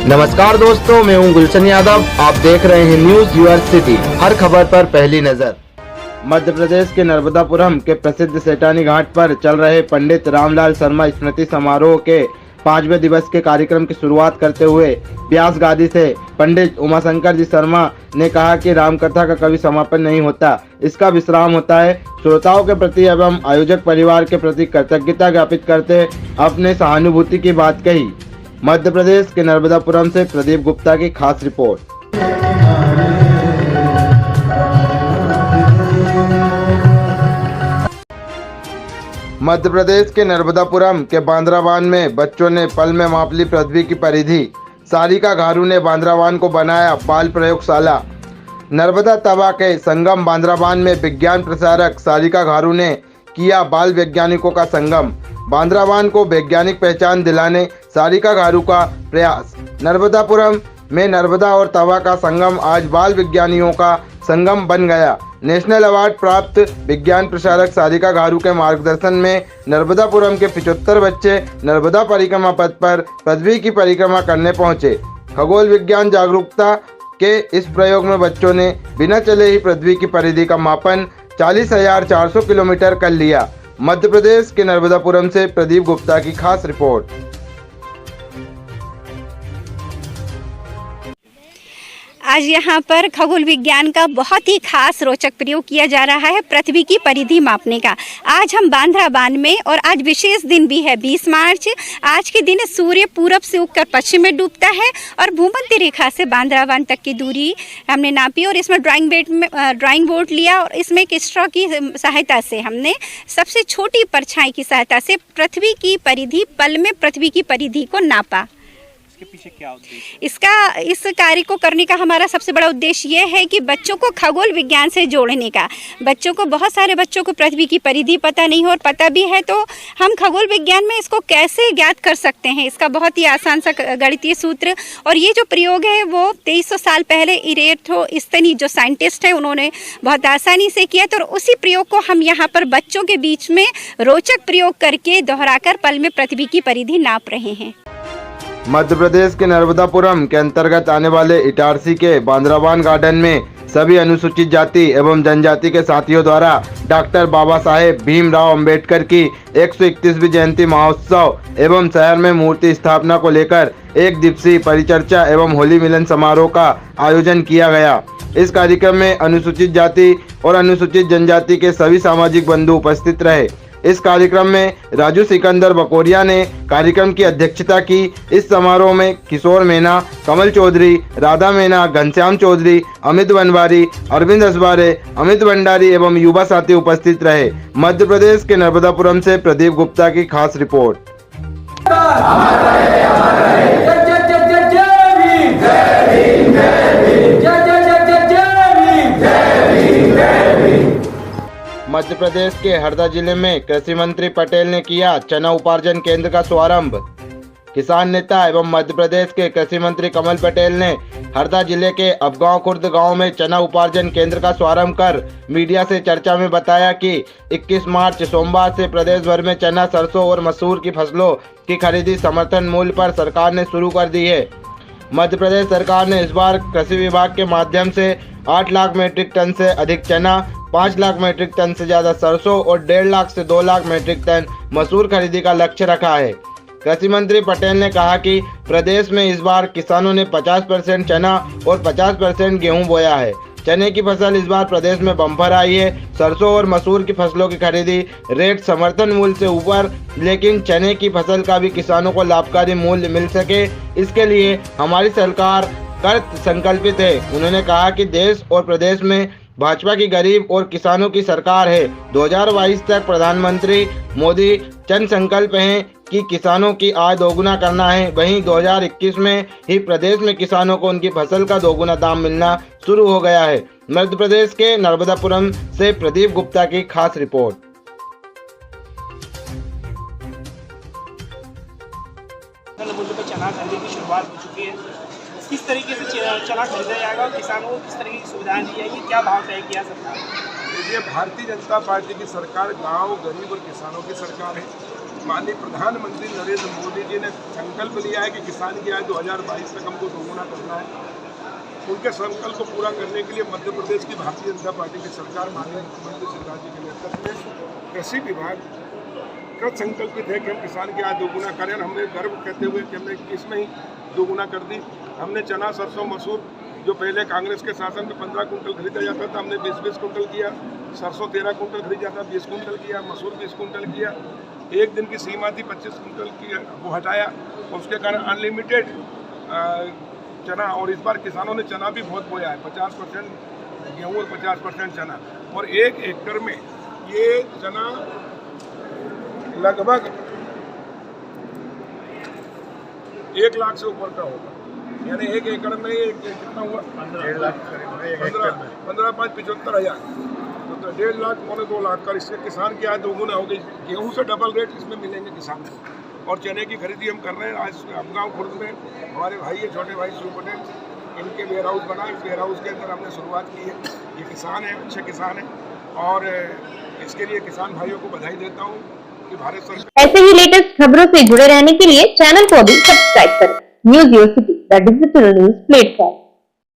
नमस्कार दोस्तों, मैं हूं गुलशन यादव। आप देख रहे हैं न्यूज यूर सिटी। हर खबर पर पहली नजर। मध्य प्रदेश के नर्मदापुरम के प्रसिद्ध सेठानी घाट पर चल रहे पंडित रामलाल शर्मा स्मृति समारोह के 5वें दिवस के कार्यक्रम की शुरुआत करते हुए व्यास गादी से पंडित उमाशंकर जी शर्मा ने कहा कि रामकथा का कभी समापन नहीं होता, इसका विश्राम होता है। श्रोताओं के प्रति एवं आयोजक परिवार के प्रति कृतज्ञता ज्ञापित करते अपने सहानुभूति की बात कही। मध्य प्रदेश के नर्मदापुरम से प्रदीप गुप्ता की खास रिपोर्ट। मध्य प्रदेश के नर्मदापुरम के बांद्रावान में बच्चों ने पल में माप ली पृथ्वी की परिधि। सारिका घारू ने बांद्रावान को बनाया बाल प्रयोगशाला। नर्मदा तवा के संगम बांद्रावान में विज्ञान प्रसारक सारिका घारू ने किया बाल वैज्ञानिकों का संगम। बांद्रावान को वैज्ञानिक पहचान दिलाने सारिका घारू का प्रयास। नर्मदापुरम में नर्मदा और तवा का संगम आज बाल विज्ञानियों का संगम बन गया। नेशनल अवार्ड प्राप्त विज्ञान प्रसारक सारिका घारू के मार्गदर्शन में नर्मदापुरम के 75 बच्चे नर्मदा परिक्रमा पथ पर पृथ्वी की परिक्रमा करने पहुंचे। खगोल विज्ञान जागरूकता के इस प्रयोग में बच्चों ने बिना चले ही पृथ्वी की परिधि का मापन 40,400 किलोमीटर कर लिया। मध्य प्रदेश के नर्मदापुरम से प्रदीप गुप्ता की खास रिपोर्ट। आज यहाँ पर खगोल विज्ञान का बहुत ही खास रोचक प्रयोग किया जा रहा है पृथ्वी की परिधि मापने का। आज हम बांद्रावान में, और आज विशेष दिन भी है 20 मार्च। आज के दिन सूर्य पूरब से उगकर पश्चिम में डूबता है और भूमध्य रेखा से बांद्रावान तक की दूरी हमने नापी और इसमें ड्राइंग बोर्ड लिया और इसमें एक स्ट्रॉ की सहायता से हमने सबसे छोटी परछाई की सहायता से पृथ्वी की परिधि, पल में पृथ्वी की परिधि को नापा। इसके पीछे क्या उद्देश्य है? इस कार्य को करने का हमारा सबसे बड़ा उद्देश्य ये है कि बच्चों को खगोल विज्ञान से जोड़ने का। बहुत सारे बच्चों को पृथ्वी की परिधि पता नहीं हो और पता भी है तो हम खगोल विज्ञान में इसको कैसे ज्ञात कर सकते हैं, इसका बहुत ही आसान सा गणितीय सूत्र। और ये जो प्रयोग है वो 2300 साल पहले इरेथोस्थेनीज जो साइंटिस्ट है उन्होंने बहुत आसानी से किया। तो उसी प्रयोग को हम यहाँ पर बच्चों के बीच में रोचक प्रयोग करके दोहराकर पल में पृथ्वी की परिधि नाप रहे हैं। मध्य प्रदेश के नर्मदापुरम के अंतर्गत आने वाले इटारसी के बांद्रावान गार्डन में सभी अनुसूचित जाति एवं जनजाति के साथियों द्वारा डॉक्टर बाबा साहेब भीमराव अंबेडकर की 131वीं जयंती महोत्सव एवं शहर में मूर्ति स्थापना को लेकर एक दिवसीय परिचर्चा एवं होली मिलन समारोह का आयोजन किया गया। इस कार्यक्रम में अनुसूचित जाति और अनुसूचित जनजाति के सभी सामाजिक बंधु उपस्थित रहे। इस कार्यक्रम में राजू सिकंदर बकोरिया ने कार्यक्रम की अध्यक्षता की। इस समारोह में किशोर मीना, कमल चौधरी, राधा मीना, घनश्याम चौधरी, अमित बनवारी, अरविंद असबारे, अमित भंडारी एवं युवा साथी उपस्थित रहे। मध्य प्रदेश के नर्मदापुरम से प्रदीप गुप्ता की खास रिपोर्ट। मध्य प्रदेश के हरदा जिले में कृषि मंत्री पटेल ने किया चना उपार्जन केंद्र का शुभारंभ। किसान नेता एवं मध्य प्रदेश के कृषि मंत्री कमल पटेल ने हरदा जिले के अबगांव खुर्द गांव में चना उपार्जन केंद्र का शुभारंभ कर मीडिया से चर्चा में बताया कि 21 मार्च सोमवार से प्रदेश भर में चना, सरसों और मसूर की फसलों की खरीदी समर्थन मूल्य पर सरकार ने शुरू कर दी है। मध्य प्रदेश सरकार ने इस बार कृषि विभाग के माध्यम से 8 लाख मीट्रिक टन से अधिक चना, 5 लाख मीट्रिक टन से ज्यादा सरसों और 1.5 लाख से 2 लाख मीट्रिक टन मसूर खरीदी का लक्ष्य रखा है। कृषि मंत्री पटेल ने कहा कि प्रदेश में इस बार किसानों ने 50% चना और 50% गेहूं बोया है। चने की फसल इस बार प्रदेश में बम्पर आई है। सरसों और मसूर की फसलों की खरीदी रेट समर्थन मूल्य से ऊपर, लेकिन चने की फसल का भी किसानों को लाभकारी मूल्य मिल सके, इसके लिए हमारी सरकार कृत संकल्पित है। उन्होंने कहा कि देश और प्रदेश में भाजपा की गरीब और किसानों की सरकार है। 2022 तक प्रधानमंत्री मोदी जन संकल्प हैं कि किसानों की आय दोगुना करना है। वहीं 2021 में ही प्रदेश में किसानों को उनकी फसल का दोगुना दाम मिलना शुरू हो गया है। मध्य प्रदेश के नर्मदापुरम से प्रदीप गुप्ता की खास रिपोर्ट। चना खरीदी की शुरुआत हो चुकी है। किस तरीके से चना खरीदा जाएगा और किसानों को किस तरीके की सुविधाएं दी जाएगी, क्या भाव तय किया सरकार? ये भारतीय जनता पार्टी की सरकार गांव, गरीब और किसानों की सरकार है। माननीय प्रधानमंत्री नरेंद्र मोदी जी ने संकल्प लिया है कि किसान की आय 2022 तक हमको दोगुना करना है। उनके संकल्प को पूरा करने के लिए मध्य प्रदेश की भारतीय जनता पार्टी की सरकार माननीय मुख्यमंत्री शिवराज जी के नेतृत्व में कृषि विभाग का संकल्पित है कि हम किसान की आय दोगुना करें। हमने गर्व कहते हुए कि हमने इसमें ही दोगुना कर दी। हमने चना, सरसों, मसूर जो पहले कांग्रेस के शासन में 15 कुंटल खरीदा जाता था, हमने 20-20 कुंटल किया। सरसों 13 कुंटल खरीदा जाता, 20 कुंटल किया। मसूर 20 कुंटल किया। एक दिन की सीमा थी 25 कुंटल की, वो हटाया। उसके कारण अनलिमिटेड चना, और इस बार किसानों ने चना भी बहुत बोया है, 50% गेहूँ और 50% चना। और 1 एकड़ में ये चना लगभग 1 लाख से ऊपर का होगा। यानी 1 एकड़ में ये कितना हुआ? 1.5 लाख, 15,575,000, तो 1.5 लाख, 2.25 लाख का। इससे किसान की आय दोगुना हो गई। गेहूँ से डबल रेट इसमें मिलेंगे किसान को। और चने की खरीदी हम कर रहे हैं। आज हमगांव खुर्द में हमारे भाई है, छोटे भाई शिव पटेल, इनके वेयर हाउस बना। इस वेयर हाउस के अंदर हमने शुरुआत की है। ये किसान है, अच्छे किसान हैं, और इसके लिए किसान भाइयों को बधाई देता हूँ कि भारत सरकार। ऐसे ही लेटेस्ट खबरों से जुड़े रहने के लिए चैनल को भी सब्सक्राइब करें। News university, the digital news platform.